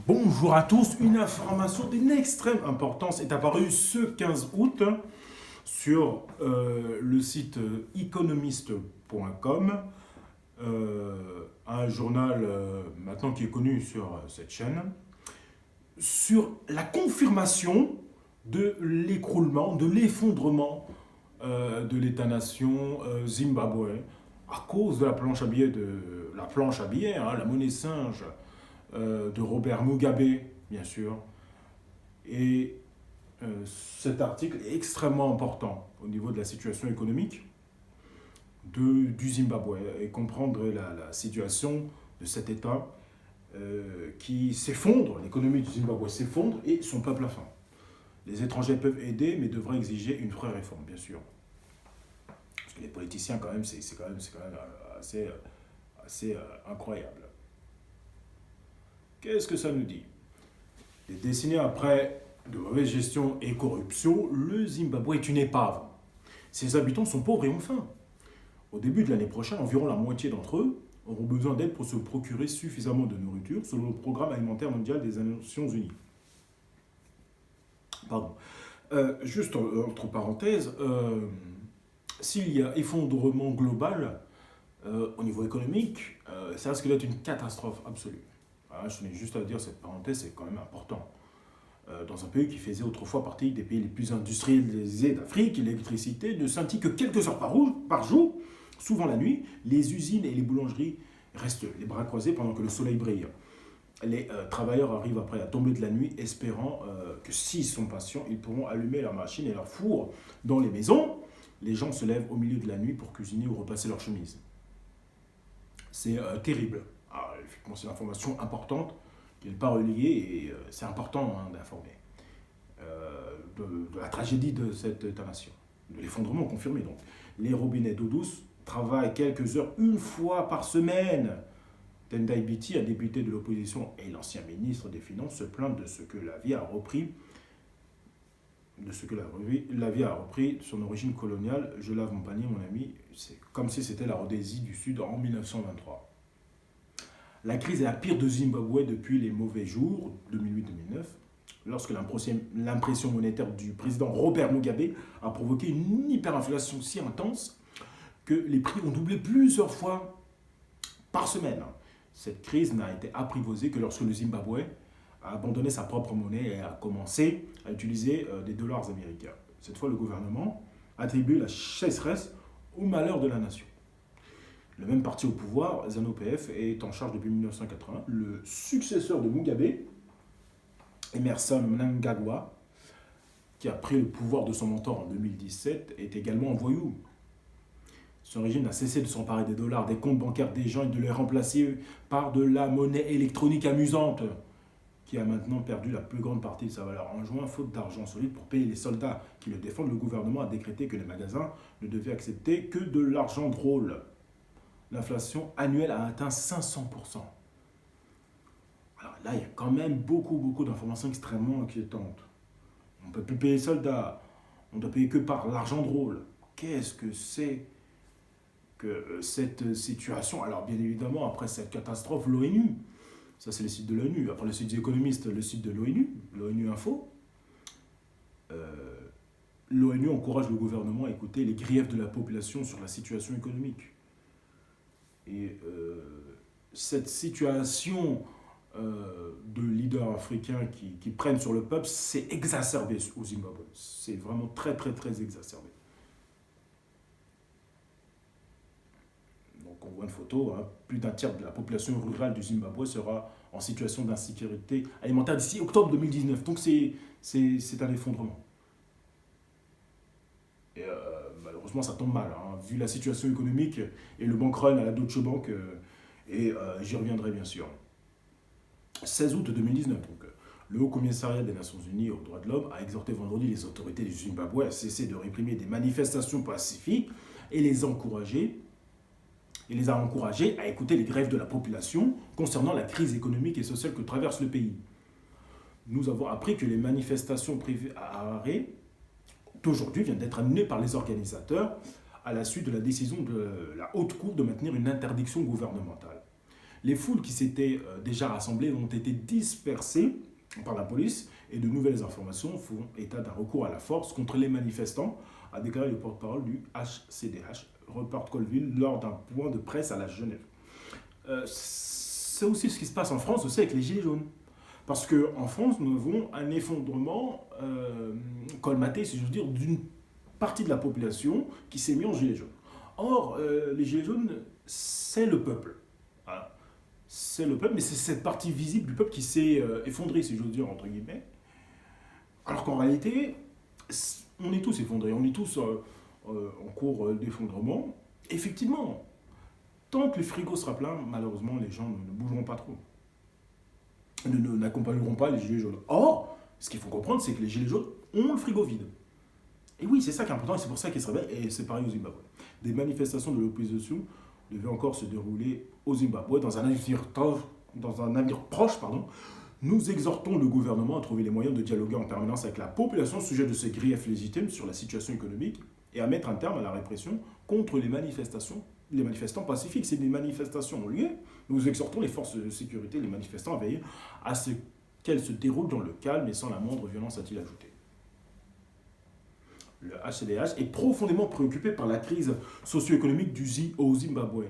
Bonjour à tous, une information d'une extrême importance est apparue ce 15 août sur le site economist.com, un journal maintenant qui est connu sur cette chaîne, sur la confirmation de l'écroulement, de l'effondrement de l'État-nation Zimbabwe à cause de la planche à billets, hein, la monnaie singe de Robert Mugabe, bien sûr. Et cet article est extrêmement important au niveau de la situation économique du Zimbabwe et comprendre la situation de cet État qui s'effondre, l'économie du Zimbabwe s'effondre et son peuple a faim. Les étrangers peuvent aider, mais devraient exiger une vraie réforme, bien sûr. Parce que les politiciens, quand même, c'est quand même assez incroyable. Qu'est-ce que ça nous dit? Des décennies après de mauvaise gestion et corruption, le Zimbabwe est une épave. Ses habitants sont pauvres et ont faim. Au début de l'année prochaine, environ la moitié d'entre eux auront besoin d'aide pour se procurer suffisamment de nourriture, selon le Programme alimentaire mondial des Nations Unies. Pardon. Juste entre parenthèses, s'il y a effondrement global au niveau économique, ça risque d'être une catastrophe absolue. Je tenais juste à dire cette parenthèse, c'est quand même important. Dans un pays qui faisait autrefois partie des pays les plus industrialisés d'Afrique, l'électricité ne scintille que quelques heures par jour, souvent la nuit. Les usines et les boulangeries restent les bras croisés pendant que le soleil brille. Les travailleurs arrivent après à tomber de la nuit, espérant que s'ils sont patients, ils pourront allumer leur machine et leur four dans les maisons. Les gens se lèvent au milieu de la nuit pour cuisiner ou repasser leur chemise. C'est terrible. Effectivement, c'est une information importante qui n'est pas reliée et c'est important d'informer de la tragédie de cette État-nation, de l'effondrement confirmé. Donc, les robinets d'eau douce travaillent quelques heures une fois par semaine. Tendai Biti, un député de l'opposition et l'ancien ministre des Finances, se plaignent de ce que la vie a repris de son origine coloniale. Je lave mon panier, mon ami. C'est comme si c'était la Rhodésie du Sud en 1923. La crise est la pire de Zimbabwe depuis les mauvais jours 2008-2009, lorsque l'impression monétaire du président Robert Mugabe a provoqué une hyperinflation si intense que les prix ont doublé plusieurs fois par semaine. Cette crise n'a été apprivoisée que lorsque le Zimbabwe a abandonné sa propre monnaie et a commencé à utiliser des dollars américains. Cette fois, le gouvernement a attribué la sécheresse au malheur de la nation. Le même parti au pouvoir, ZANU-PF, est en charge depuis 1980. Le successeur de Mugabe, Emerson Mnangagwa, qui a pris le pouvoir de son mentor en 2017, est également un voyou. Son régime n'a cessé de s'emparer des dollars, des comptes bancaires des gens et de les remplacer par de la monnaie électronique amusante, qui a maintenant perdu la plus grande partie de sa valeur. En juin, faute d'argent solide pour payer les soldats qui le défendent, le gouvernement a décrété que les magasins ne devaient accepter que de l'argent drôle. L'inflation annuelle a atteint 500%. Alors là, il y a quand même beaucoup d'informations extrêmement inquiétantes. On ne peut plus payer les soldats, on ne doit payer que par l'argent drôle. Qu'est-ce que c'est que cette situation? Alors bien évidemment, après cette catastrophe, l'ONU, ça c'est le site de l'ONU, après le site des économistes, le site de l'ONU, l'ONU Info, l'ONU encourage le gouvernement à écouter les griefs de la population sur la situation économique. Et cette situation de leaders africains qui prennent sur le peuple, c'est exacerbé au Zimbabwe. C'est vraiment très exacerbé. Donc on voit une photo, hein, plus d'un tiers de la population rurale du Zimbabwe sera en situation d'insécurité alimentaire d'ici octobre 2019. Donc c'est un effondrement. Et malheureusement, ça tombe mal, hein, vu la situation économique et le bank run à la Deutsche Bank. Et j'y reviendrai bien sûr. 16 août 2019, donc, le Haut Commissariat des Nations Unies aux droits de l'homme a exhorté vendredi les autorités du Zimbabwe à cesser de réprimer des manifestations pacifiques et les a encouragés à écouter les grèves de la population concernant la crise économique et sociale que traverse le pays. Nous avons appris que les manifestations prévues à Harare d'aujourd'hui viennent d'être annulées par les organisateurs à la suite de la décision de la Haute Cour de maintenir une interdiction gouvernementale. Les foules qui s'étaient déjà rassemblées ont été dispersées par la police et de nouvelles informations font état d'un recours à la force contre les manifestants, a déclaré le porte-parole du HCDH, Rupert Colville, lors d'un point de presse à la Genève. C'est aussi ce qui se passe en France aussi avec les Gilets jaunes. Parce qu'en France, nous avons un effondrement colmaté, si je veux dire, d'une partie de la population qui s'est mis en Gilets jaunes. Or, les Gilets jaunes, c'est le peuple. Voilà. C'est le peuple, mais c'est cette partie visible du peuple qui s'est effondrée, si j'ose dire, entre guillemets. Alors qu'en réalité, on est tous effondrés, on est tous en cours d'effondrement. Effectivement, tant que le frigo sera plein, malheureusement, les gens ne bougeront pas trop. N'accompagneront pas les gilets jaunes. Or, ce qu'il faut comprendre, c'est que les gilets jaunes ont le frigo vide. Et oui, c'est ça qui est important, et c'est pour ça qu'ils se réveillent, et c'est pareil au Zimbabwe. Des manifestations de l'opposition devaient encore se dérouler au Zimbabwe dans un avenir proche. Nous exhortons le gouvernement à trouver les moyens de dialoguer en permanence avec la population au sujet de ses griefs légitimes sur la situation économique et à mettre un terme à la répression contre les manifestants pacifiques. Si des manifestations ont lieu, nous exhortons les forces de sécurité, les manifestants à veiller à ce qu'elles se déroulent dans le calme et sans la moindre violence, a-t-il ajouté. Le HCDH est profondément préoccupé par la crise socio-économique au Zimbabwe.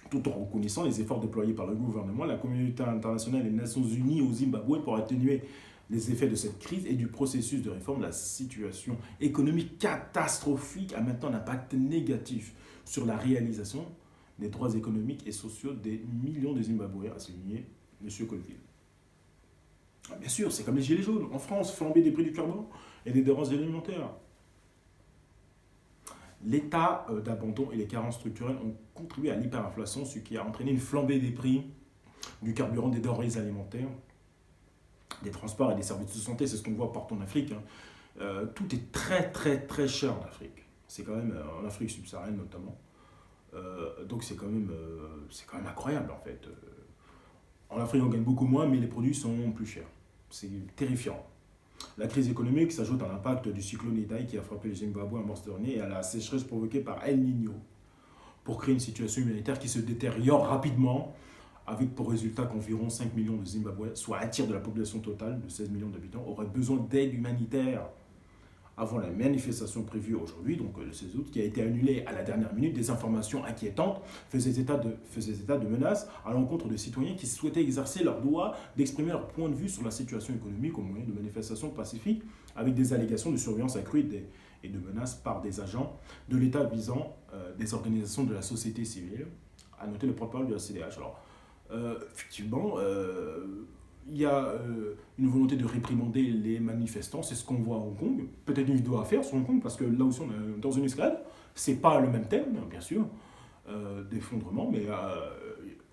Tout en reconnaissant les efforts déployés par le gouvernement, la communauté internationale et les Nations Unies au Zimbabwe pour atténuer les effets de cette crise et du processus de réforme, la situation économique catastrophique a maintenant un impact négatif sur la réalisation des droits économiques et sociaux des millions de Zimbabwéens, a souligné M. Colville. Bien sûr, c'est comme les gilets jaunes. En France, flambée des prix du carburant et des denrées alimentaires. L'état d'abandon et les carences structurelles ont contribué à l'hyperinflation, ce qui a entraîné une flambée des prix du carburant, des denrées alimentaires, des transports et des services de santé. C'est ce qu'on voit partout en Afrique. Tout est très très très cher en Afrique. C'est quand même en Afrique subsaharienne notamment. Donc c'est quand même incroyable en fait. En Afrique, on gagne beaucoup moins, mais les produits sont plus chers. C'est terrifiant. La crise économique s'ajoute à l'impact du cyclone Idai qui a frappé le Zimbabwe en mars dernier et à la sécheresse provoquée par El Niño, pour créer une situation humanitaire qui se détériore rapidement, avec pour résultat qu'environ 5 millions de Zimbabwéens, soit un tiers de la population totale de 16 millions d'habitants, auraient besoin d'aide humanitaire. Avant la manifestation prévue aujourd'hui, donc le 16 août, qui a été annulée à la dernière minute, des informations inquiétantes faisaient état de menaces à l'encontre de citoyens qui souhaitaient exercer leur droit d'exprimer leur point de vue sur la situation économique au moyen de manifestations pacifiques, avec des allégations de surveillance accrue et de menaces par des agents de l'État visant des organisations de la société civile, a noté le porte-parole du HCDH. Alors, effectivement, il y a une volonté de réprimander les manifestants, c'est ce qu'on voit à Hong Kong. Peut-être une vidéo à faire sur Hong Kong, parce que là aussi on est dans une escalade. C'est pas le même thème, bien sûr, d'effondrement, mais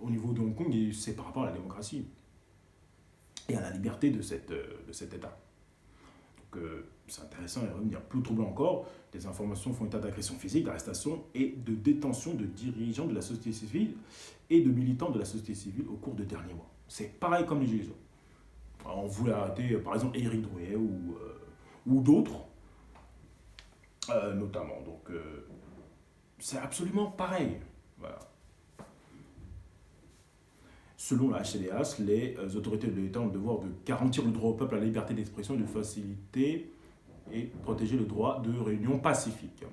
au niveau de Hong Kong, c'est par rapport à la démocratie et à la liberté de cet État. Donc c'est intéressant à y revenir. Plus troublant encore, des informations font état d'agression physique, d'arrestation et de détention de dirigeants de la société civile et de militants de la société civile au cours des derniers mois. C'est pareil comme les Gilets jaunes. On voulait arrêter, par exemple, Éric Drouet ou d'autres, notamment. Donc, c'est absolument pareil. Voilà. Selon la HCDH, les autorités de l'État ont le devoir de garantir le droit au peuple à la liberté d'expression et de faciliter et protéger le droit de réunion pacifique.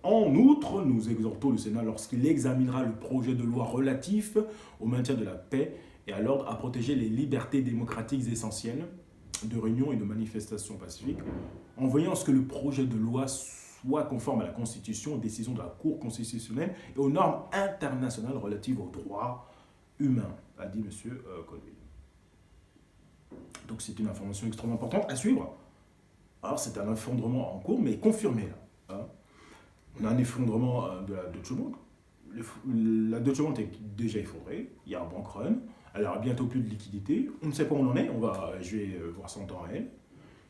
En outre, nous exhortons le Sénat, lorsqu'il examinera le projet de loi relatif au maintien de la paix et à l'ordre, à protéger les libertés démocratiques essentielles de réunion et de manifestation pacifique, en voyant à ce que le projet de loi soit conforme à la Constitution, aux décisions de la Cour constitutionnelle et aux normes internationales relatives aux droits humains, a dit M. Colville. Donc c'est une information extrêmement importante à suivre. Alors c'est un effondrement en cours, mais confirmé là. Hein. On a un effondrement de la Deutsche Bank. La Deutsche Bank est déjà effondrée, il y a un bank run, elle aura bientôt plus de liquidité, on ne sait pas où on en est, je vais voir ça en temps réel.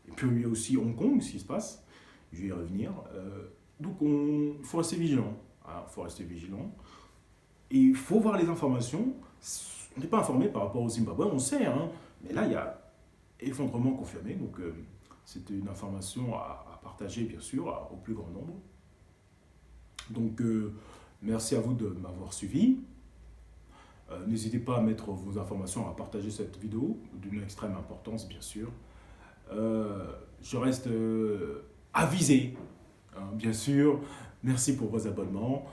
Et puis il y a aussi Hong Kong, ce qui se passe, je vais y revenir. Donc il faut rester vigilant. Il faut rester vigilant. Et il faut voir les informations. On n'est pas informé par rapport au Zimbabwe, on sait, hein, mais là il y a effondrement confirmé, donc c'était une information à partager bien sûr au plus grand nombre. Donc merci à vous de m'avoir suivi. N'hésitez pas à mettre vos informations, à partager cette vidéo, d'une extrême importance, bien sûr. Je reste avisé, hein, bien sûr. Merci pour vos abonnements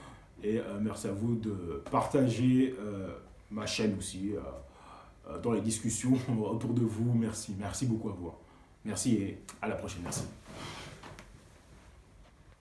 et merci à vous de partager ma chaîne aussi dans les discussions autour de vous. Merci, merci beaucoup à vous. Merci et à la prochaine. Merci.